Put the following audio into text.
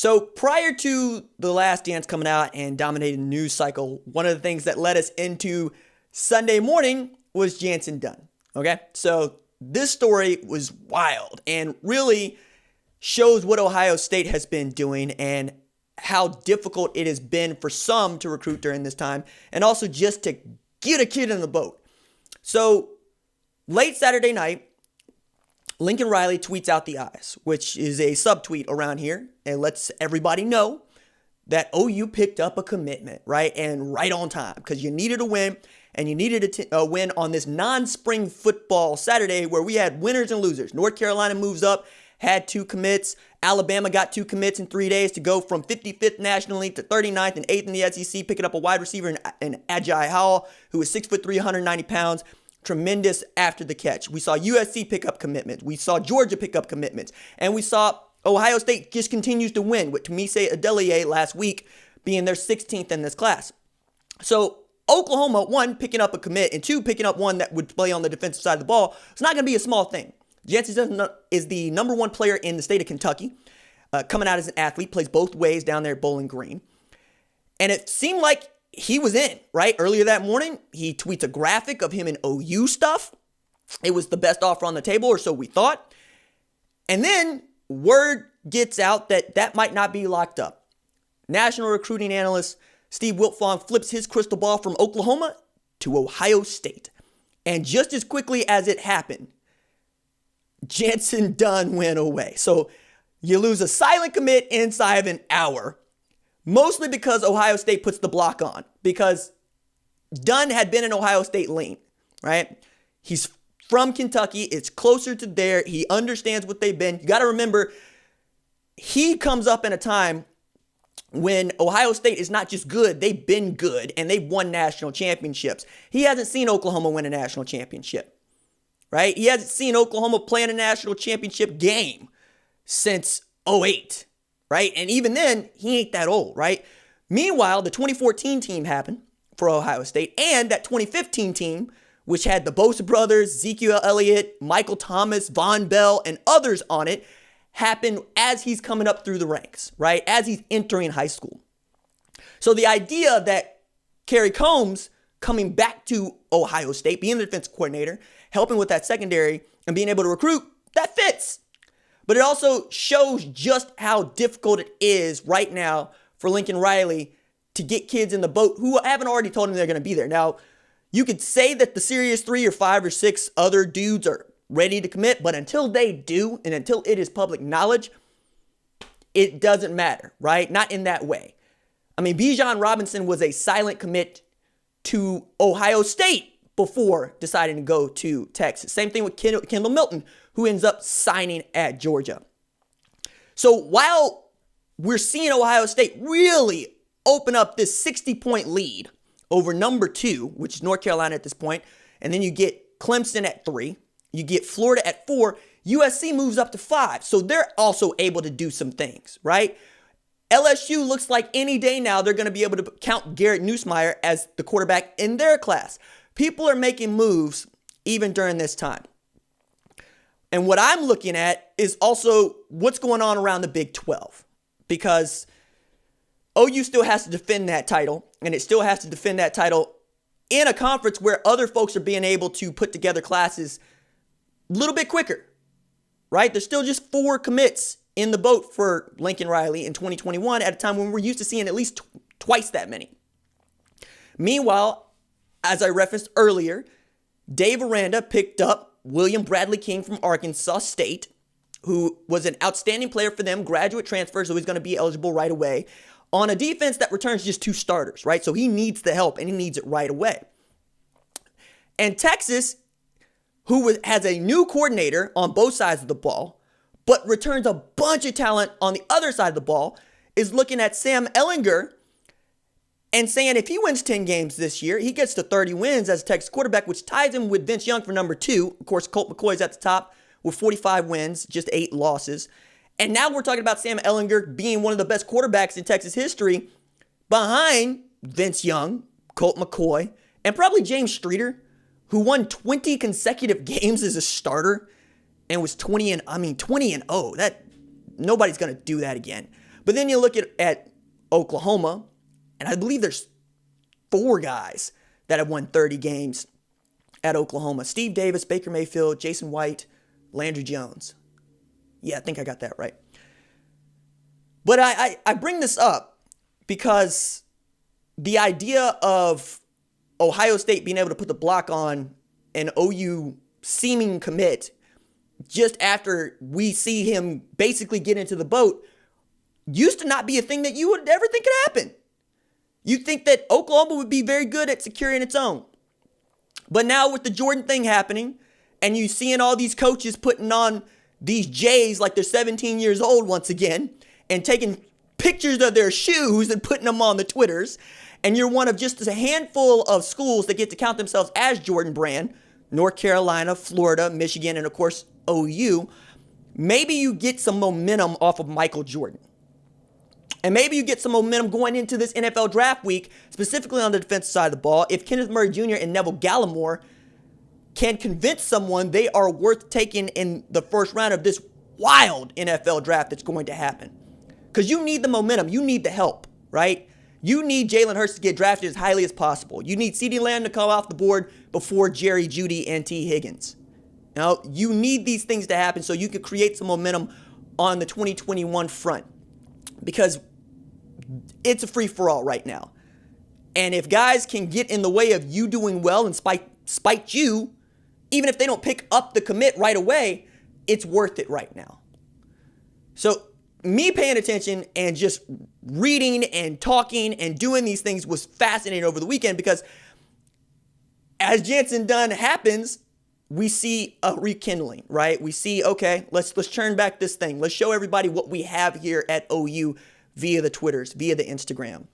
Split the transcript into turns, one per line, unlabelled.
So prior to The Last Dance coming out and dominating the news cycle, one of the things that led us into Sunday morning was Jantzen Dunn. Okay, so this story was wild and really shows what Ohio State has been doing and how difficult it has been for some to recruit during this time, and also just to get a kid in the boat. So late Saturday night, Lincoln Riley tweets out the eyes, which is a subtweet around here, and lets everybody know that OU picked up a commitment, right? And right on time, because you needed a win, and you needed a win on this non-spring football Saturday where we had winners and losers. North Carolina moves up, had 2 commits. Alabama got 2 commits in 3 days to go from 55th nationally to 39th and 8th in the SEC, picking up a wide receiver in Agiye Hall, who is 6'3", 190 pounds. Tremendous after the catch. We saw USC pick up commitments. We saw Georgia pick up commitments. And we saw Ohio State just continues to win, with Tomise Adelier last week being their 16th in this class. So Oklahoma, 1, picking up a commit, and 2, picking up one that would play on the defensive side of the ball. It's not going to be a small thing. Jantzen Dunn is the number 1 player in the state of Kentucky, coming out as an athlete, plays both ways down there at Bowling Green. And it seemed like he was in, right? Earlier that morning, he tweets a graphic of him in OU stuff. It was the best offer on the table, or so we thought. And then word gets out that that might not be locked up. National recruiting analyst Steve Wiltfong flips his crystal ball from Oklahoma to Ohio State. And just as quickly as it happened, Jantzen Dunn went away. So you lose a silent commit inside of an hour, mostly because Ohio State puts the block on, because Dunn had been in Ohio State lane, right? He's from Kentucky. It's closer to there. He understands what they've been. You got to remember, he comes up in a time when Ohio State is not just good, they've been good, and they've won national championships. He hasn't seen Oklahoma win a national championship, right? He hasn't seen Oklahoma play in a national championship game since 2008, right? And even then, he ain't that old, right? Meanwhile, the 2014 team happened for Ohio State, and that 2015 team, which had the Bosa brothers, Ezekiel Elliott, Michael Thomas, Von Bell, and others on it, happened as he's coming up through the ranks, right? As he's entering high school. So the idea that Kerry Combs coming back to Ohio State, being the defense coordinator, helping with that secondary and being able to recruit, that fits. But it also shows just how difficult it is right now for Lincoln Riley to get kids in the boat who haven't already told him they're going to be there. Now, you could say that the serious 3 or 5 or 6 other dudes are ready to commit, but until they do, and until it is public knowledge, it doesn't matter, right? Not in that way. I mean, Bijan Robinson was a silent commit to Ohio State before deciding to go to Texas. Same thing with Kendall Milton, who ends up signing at Georgia. So while we're seeing Ohio State really open up this 60-point lead over number 2, which is North Carolina at this point, and then you get Clemson at 3, you get Florida at 4, USC moves up to 5. So they're also able to do some things, right? LSU looks like any day now they're going to be able to count Garrett Nussmeier as the quarterback in their class. People are making moves even during this time. And what I'm looking at is also what's going on around the Big 12. Because OU still has to defend that title, and it still has to defend that title in a conference where other folks are being able to put together classes a little bit quicker, right? There's still just 4 commits in the boat for Lincoln Riley in 2021 at a time when we're used to seeing at least twice that many. Meanwhile, as I referenced earlier, Dave Aranda picked up William Bradley King from Arkansas State, who was an outstanding player for them, graduate transfer, so he's going to be eligible right away, on a defense that returns just 2 starters, right? So he needs the help, and he needs it right away. And Texas, who has a new coordinator on both sides of the ball, but returns a bunch of talent on the other side of the ball, is looking at Sam Ehlinger and saying if he wins 10 games this year, he gets to 30 wins as a Texas quarterback, which ties him with Vince Young for number 2. Of course, Colt McCoy's at the top with 45 wins, just 8 losses. And now we're talking about Sam Ehlinger being one of the best quarterbacks in Texas history behind Vince Young, Colt McCoy, and probably James Streeter, who won 20 consecutive games as a starter and was 20 and 0. That nobody's going to do that again. But then you look at Oklahoma, and I believe there's 4 guys that have won 30 games at Oklahoma. Steve Davis, Baker Mayfield, Jason White, Landry Jones. Yeah, I think I got that right. But I bring this up because the idea of Ohio State being able to put the block on an OU seeming commit just after we see him basically get into the boat used to not be a thing that you would ever think could happen. You'd think that Oklahoma would be very good at securing its own. But now with the Jordan thing happening, and you seeing all these coaches putting on these J's like they're 17 years old once again, and taking pictures of their shoes and putting them on the Twitters, and you're one of just a handful of schools that get to count themselves as Jordan brand, North Carolina, Florida, Michigan, and of course OU, maybe you get some momentum off of Michael Jordan. And maybe you get some momentum going into this NFL draft week, specifically on the defensive side of the ball, if Kenneth Murray Jr. and Neville Gallimore can convince someone they are worth taking in the first round of this wild NFL draft that's going to happen. Because you need the momentum. You need the help, right? You need Jalen Hurts to get drafted as highly as possible. You need CeeDee Lamb to come off the board before Jerry Jeudy and T. Higgins. Now, you need these things to happen so you can create some momentum on the 2021 front. Because it's a free-for-all right now. And if guys can get in the way of you doing well and spite you, even if they don't pick up the commit right away, it's worth it right now. So me paying attention and just reading and talking and doing these things was fascinating over the weekend because as Jantzen Dunn happens, we see a rekindling, right? We see, okay, let's turn back this thing. Let's show everybody what we have here at OU via the Twitters, via the Instagram.